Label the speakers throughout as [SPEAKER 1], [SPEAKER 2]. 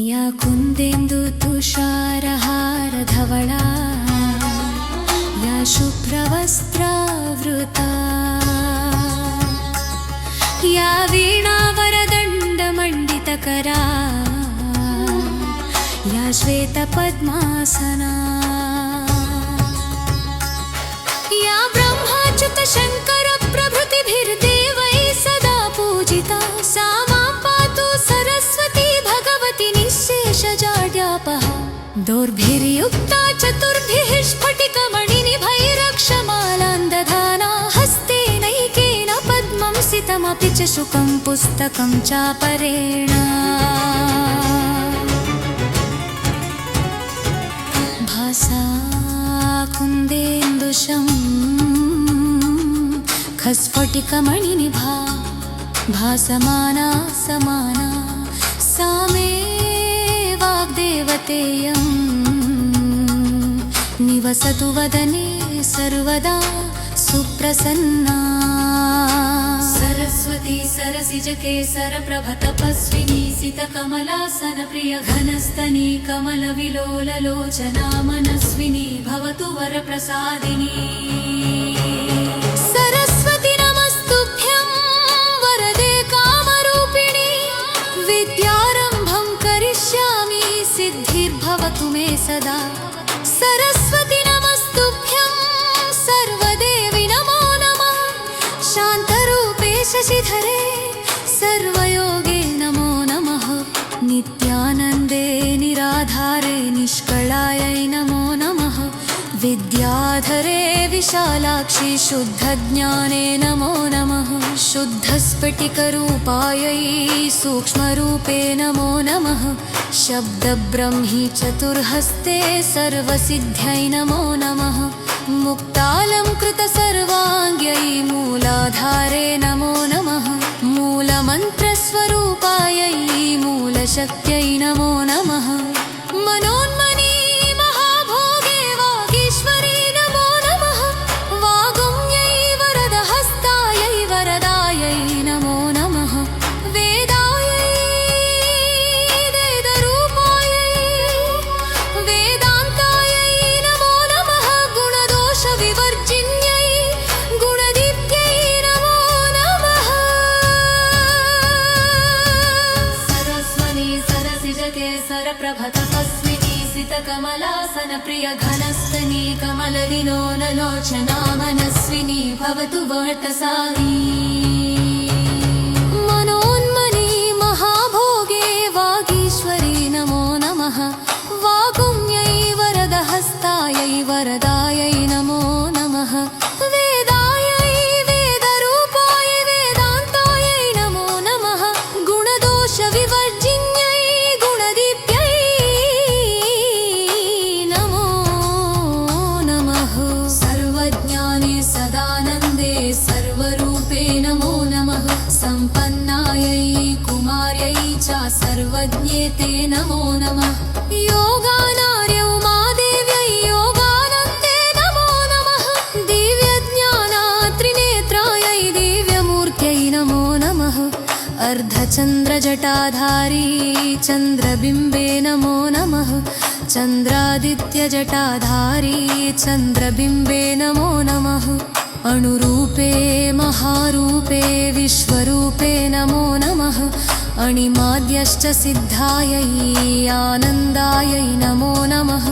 [SPEAKER 1] या कुन्देन्दु तुषारहार धवला या शुभ्रवस्त्रावृता या वीणावरदण्डमण्डितकरा या श्वेतपद्मासना या ब्रह्माच्युतशङ्करप्रभृतिभिर्देवैः सदा पूजिता सा मां पातु सरस्वती भगवती निःशेषजाड्यापहा दोर्भिर्युक्ता चतुर्भिः स्फटिकमणिनिभैरक्षमालां दधाना हस्तेनैकेन पद्मं सितमपि च शुकं पुस्तकं चापरेण भासा कुन्देन्दुशं खस्फटिकमणिनिभा भासमाना समाना सा मे वाग्देवतेयं निवसतु वदने सर्वदा सुप्रसन्ना सरस्वती सरसिजकेसर प्रभतपस्विनी सितकमलासन प्रिय घनस्तनी कमलविलोललोचना मनस्विनी भवतु वरप्रसादिनी सरस्वती नमस्तुभ्यं वरदे कामरूपिणी विद्यारम्भं करिष्यामि सिद्धिर्भवतु मे सदा सरस्वती नमस्तुभ्यं सर्वदेवि नमो नमः शान्तरूपे शशिधरे सर्वयोगे नमो नमः नित्यानन्दे निराधारे निष्कलायै नमो नमः विद्याधरे विशालाक्षि शुद्धज्ञाने नमो नमः शुद्धस्फटिकरूपायै सूक्ष्मरूपे नमो नमः शब्दब्रह्मी चतुर्हस्ते सर्वसिद्ध्यै नमो नमः मुक्तालङ्कृतसर्वाङ्ग्यै मूलाधारे नमो नमः मूलमन्त्रस्वरूपायै मूलशक्त्यै नमो नमः मनोन्मनी महाभोगे वागीश्वरी नमो नमः वागुम्यै वरदहस्तायै वरदायै नमो नमः वेदायै वेदरूपायै वेदान्तायै नमो नमः गुणदोषविवर्जिन्यै गुणदीप्त्यै नमो नमः सरस्वती सरसिजकेसर प्रभतपस्विनी सितकमलासन प्रिय घनस्तनी कमलविलोललोचना मनस्विनी भवतु वर्तसानी मनोन्मनी महाभोगे वागीश्वरी नमो नमः वागुम्यै वरदहस्तायै वरदायै नमो नमः वेदायै वेदरूपायै वेदान्तायै नमो नमः गुणदोषविवर्जिन्यै गुणदीप्त्यै नमो नमः सर्वज्ञाने सदानन्दे सर्वरूपे नमो नमः सम्पन्नायै कुमार्यै च सर्वज्ञेते नमो नमः योगानार्यौ मादेव्यै योगानन्दे नमो नमः दिव्यज्ञानात्रिनेत्रायै दिव्यमूर्त्यै नमो नमः अर्धचन्द्रजटाधारी चन्द्रबिम्बे नमो नमः चन्द्रादित्यजटाधारी चन्द्रबिम्बे नमो नमः अणुरूपे महारूपे विश्वरूपे नमो नमः अणिमाद्यश्च सिद्धायै आनन्दायै नमो नमः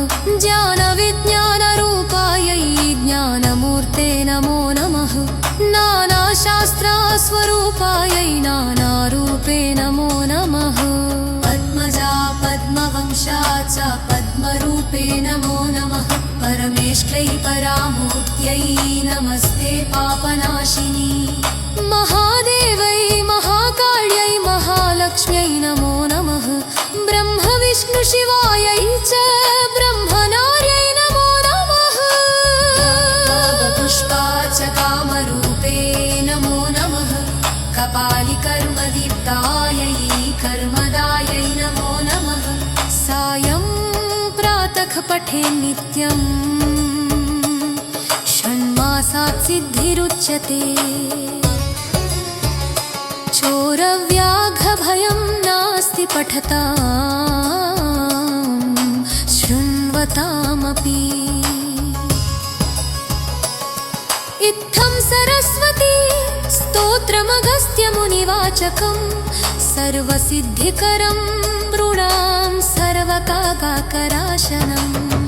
[SPEAKER 1] ज्ञानविज्ञानरूपायै ज्ञानमूर्ते नमो नमः नानाशास्त्रस्वरूपायै नानारूपे नमो नमः पद्मज पद्मजा पद्मवंशा च पद्मरूपे नमो नमः परमेष्ठै परामूर्त्यै नमस्ते पापनाशिनी महादेवै महाकाल्यै महालक्ष्म्यै नमो नमः ब्रह्मविष्णुशिवायै च ब्रह्मनार्यै नमो नमः पुष्पा च कामरूपे नमो नमः कपालिकर्मदीप्तायै कर्मदायै नमो नमः सायं प्रातः पठे नित्यं षण्मासात् सिद्धिरुच्यते चोरव्याघ्रभयं नास्ति पठतां शृण्वतामपि इत्थं सरस्वती स्तोत्रमगस्त्यमुनिवाचकं सर्वसिद्धिकरं नृणां सर्वकाकाकराशनम्